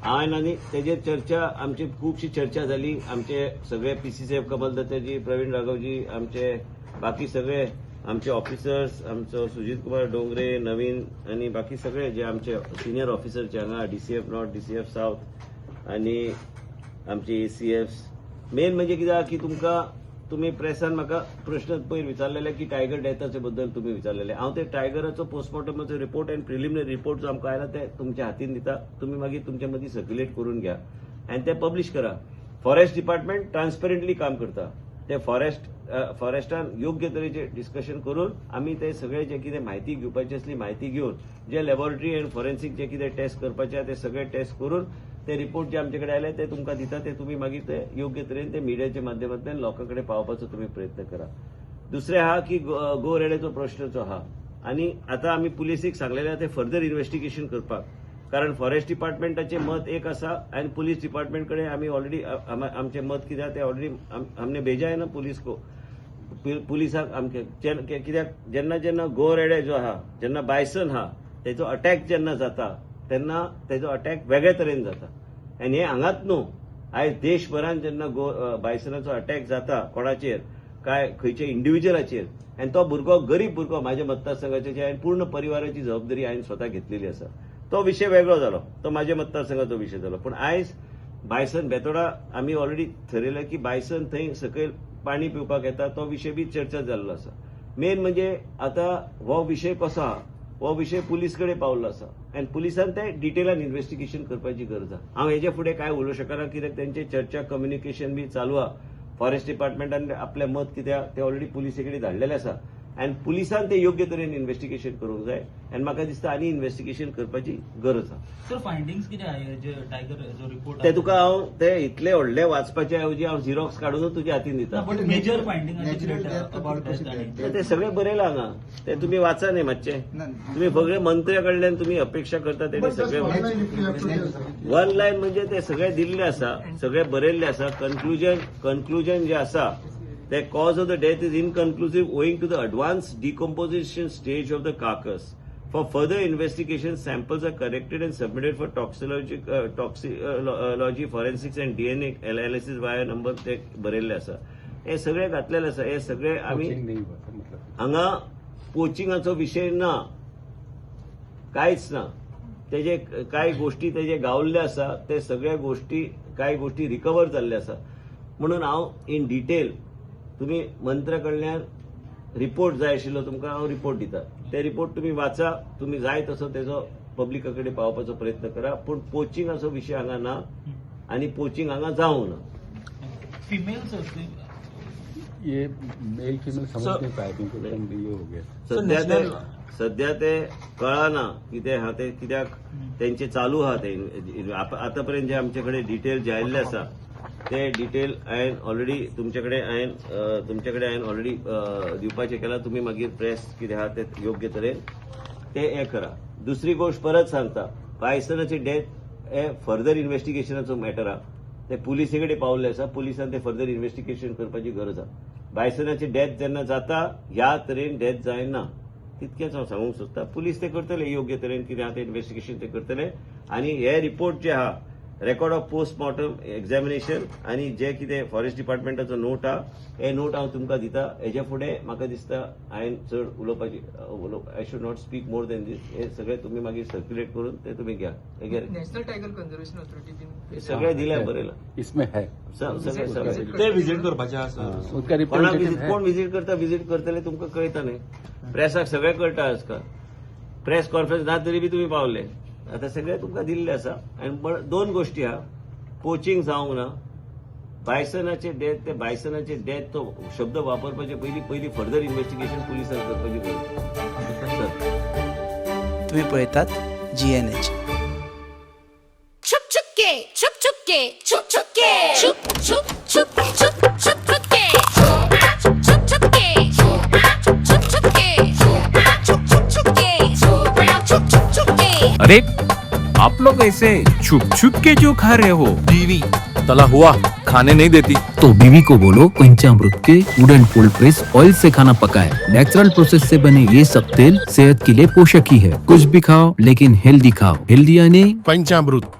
हांवें आनी तेजेर चर्चा आमची खूबशी चर्चा जाली. आमचे सगळे PCCF कमल दत्ताजी, प्रवीण राघवजी, आमचे बाकी सगळे आमचे ऑफिसर्स, आमचो सुजीत कुमार डोंगरे, नवीन आणि बाकी सगळे जे आमचे सिनियर ऑफिसरचे हांगा DCF नॉर्थ, DCF साऊथ आणि आमचे ACFs. मेन म्हणजे कितें की तुम्ही प्रेसान म्हाका प्रश्न पयर विचारलेले की टायगर डेथाचे बद्दल तुम्ही विचारलेले. हांव ते टायगराचो पोस्टमॉर्टमाचो रिपोर्ट आनी प्रिलिमिनरी रिपोर्ट जो आमकां आयला ते तुमच्या हातीन दिता. तुम्ही मागीर तुमच्या मदीं सर्क्युलेट करून घ्या आनी ते पब्लीश करा. फॉरेस्ट डिपार्टमेंट ट्रान्सपरंटली काम करता. ते फॉरेस्टान योग्य तरेचे डिस्कशन करून आमी ते सगळे जे कितें म्हायती घेवपाची असली म्हायती घेवन जे लॅबॉरेटरी एंड फॉरेन्सिक जे कितें टेस्ट करपाचे ते सगळे टेस्ट करून ते रिपोर्ट जे आमचे कडेन आयले ते तुमकां दिता. ते तुम्ही मागीर ते योग्य तरेन ते मिडियाच्या माध्यमांतल्यान लोकां कडेन पावपाचो तुम्ही प्रयत्न करा. दुसरें आहा की गो रेड्याचो प्रश्न जो आहा आनी आतां आमी पुलिसीक सांगलेलें आहा ते फर्दर इन्व्हेस्टिगेशन करपाक. कारण फॉरेस्ट डिपार्टमेंटाचें मत एक आसा आनी पुलीस डिपार्टमेंट कडेन आमी ऑलरेडी आमचें मत कितें आहा ते ऑलरेडी हमने भेजा है ना पुलीस को. पुलिसाक आमचे कित्याक जेन्ना गो रेडे जो आहा जेन्ना बायसन आहा तेजो अटॅक जेन्ना जाता तेन्ना तेजो अटॅक वेगळे तरेन जाता. आनी हे हांगाच न्हू, आयज देशभरान जेन्ना बायसनाचो अटॅक जाता कोणाचेर काय खंयचे इंडिव्हिज्युअलाचेर आनी तो भुरगो गरीब भुरगो म्हाज्या मतदारसंघाचे हांवें पूर्ण परिवाराची जबाबदारी हांवें स्वता घेतलेली आसा. तो विषय वेगळो जालो, तो म्हाज्या मतदारसंघाचो विषय जालो. पूण आयज बायसन बेतोडा आमी ऑलरेडी ठरयलें की बायसन थंय सकयल पाणी पिवपाक येता तो विषय बी चर्चा जाल्लो आसा. मेन म्हणजे आतां हो विषय कसो आहा हो विषय पुलीस कडेन पावल्लो आसा आनी पुलिसान ते डिटेलान इन्व्हेस्टिगेशन करपाची गरज आहा. हांव हेजे फुडें काय उलोवंक शकना कित्याक तेंचे चर्चा कम्युनिकेशन बी चालू आहा. फॉरेस्ट डिपार्टमेंटान आपलें मत कितें आहा ते ऑलरेडी पुलिसे कडेन धाडलेलें आसा आनी पुलिसान ते योग्य तरेन इन्व्हेस्टिगेशन करूंक जाय आनी म्हाका दिसता आनी इन्व्हेस्टिगेशन करपाची गरज आहा. सर फायंडिंग्स कितें आहा जे टायगर जो रिपोर्ट ते तुका हांव ते इतले व्हडले वाचपाचे ऐवजी हांव झिरॉक्स काडूनच तुज्या हातीन दिता. बट मेजर फायंडिंग ते सगळे बरयला हांगा ते तुम्ही वाचा न्ही मातशे. तुम्ही सगळे मंत्र्या कडल्यान तुम्ही अपेक्षा करता तेणे सगळे वन लायन म्हणजे ते सगळे दिल्ले आसा, सगळे बरयल्ले आसा. कन्क्लुजन जे आसा the cause of the death is inconclusive owing to the advanced decomposition stage of the carcass. For further investigation, samples are collected and submitted for toxicology, forensics and DNA analysis via number ते बरयल्ले आसा. हे सगळे घातलेले आसा. हे सगळे आमी हांगा पोचिंगाचो विषय ना, कांयच ना. तेजे कांय गोष्टी तेजे गावल्ले आसा ते सगळ्या गोष्टी कांय गोष्टी रिकवर जाल्ले आसा. म्हणून हांव इन डिटेल तुम्ही मंत्र्या कडल्यान रिपोर्ट जाय आशिल्लो तुमकां हांव रिपोर्ट दिता. ते रिपोर्ट तुम्ही वाचा, तुम्ही जाय तसो तेजो पब्लिका कडेन पावपाचो प्रयत्न करा. पूण पोचिंगाचो विशय हांगा ना आनी पोचिंग हांगा जावंक ना. फीमेल्स ये मेल फीमेल समझ नहीं पाए क्योंकि ये हो गया. सध्या ते कळना कितें आहा ते कित्याक तेंचे चालू आहा ते आतापर्यंत जे आमचे कडेन डिटेल जे आयिल्ले आसा ते डिटेल हांवें ऑलरेडी तुमचे कडेन ऑलरेडी दिवपाचें केलां. तुम्ही मागीर प्रेस कितें आहा ते योग्य तरेन ते हे करा. दुसरी गोष्ट परत सांगता, बायसनाची डेथ हे फर्दर इन्व्हेस्टिगेशनाचो मॅटर आहा. ते पुलिसे कडेन पावल्ले आसा. पुलिसान ते फर्दर इन्व्हेस्टिगेशन करपाची गरज आहा. बायसनाची डेथ जेन्ना जाता ह्या तरेन डेथ जायना तितकेंच हांव सांगूंक सोदता. पुलीस ते करतले योग्य तरेन कितें आहा ते इन्व्हेस्टिगेशन ते करतले आनी हे रिपोर्ट जे आहा रेकॉर्ड ऑफ पोस्टमॉर्टम एक्झामिनेशन आणि जे कितें फॉरेस्ट डिपार्टमेंटाचो नोट आहा हे नोट हांव तुमकां दिता. हेजे फुडें म्हाका दिसता हांवें चड उलोवपाची I should not speak more than this. हे सगळे तुम्ही मागीर सर्क्युलेट करून ते तुम्ही घ्या. नॅशनल टायगर कन्झर्वेशन ऑथॉरिटी सगळे दिल्या बरयला इसमें है सगळे विजिट करपाचे आसा. कोण विजिट करता विजिट करतले तुमकां कळटा न्ही. प्रेसाक सगळे कळटा आजकाल. प्रेस कॉन्फरन्स ना तरी बी तुम्ही पावले. आता सगळे तुमकां दिल्ले आसा. आनी दोन गोष्टी आहा, पोचिंग जावंक ना. बायसनाचे डेथ तो शब्द वापरपाचे पयली फर्दर इन्व्हेस्टिगेशन पुलिसान करपाची गरज. तुम्ही पळयतात GNH. छुप छुप के छुप छुप के छुप छुप के छुप छुप छुप छुप छुप छुप के छुप छुप के छुप छुप के छुप छुप के छुप छुप के. अरे आप लोग ऐसे छुप छुप के जो खा रहे हो. बीवी तला हुआ खाने नहीं देती तो बीवी को बोलो पंचामृत के वुडन कोल्ड प्रेस ऑयल से खाना पकाए. नेचुरल प्रोसेस से बने ये सब तेल सेहत के लिए पोषक ही है. कुछ भी खाओ लेकिन हेल्दी खाओ. हेल्दी यानी पंचामृत.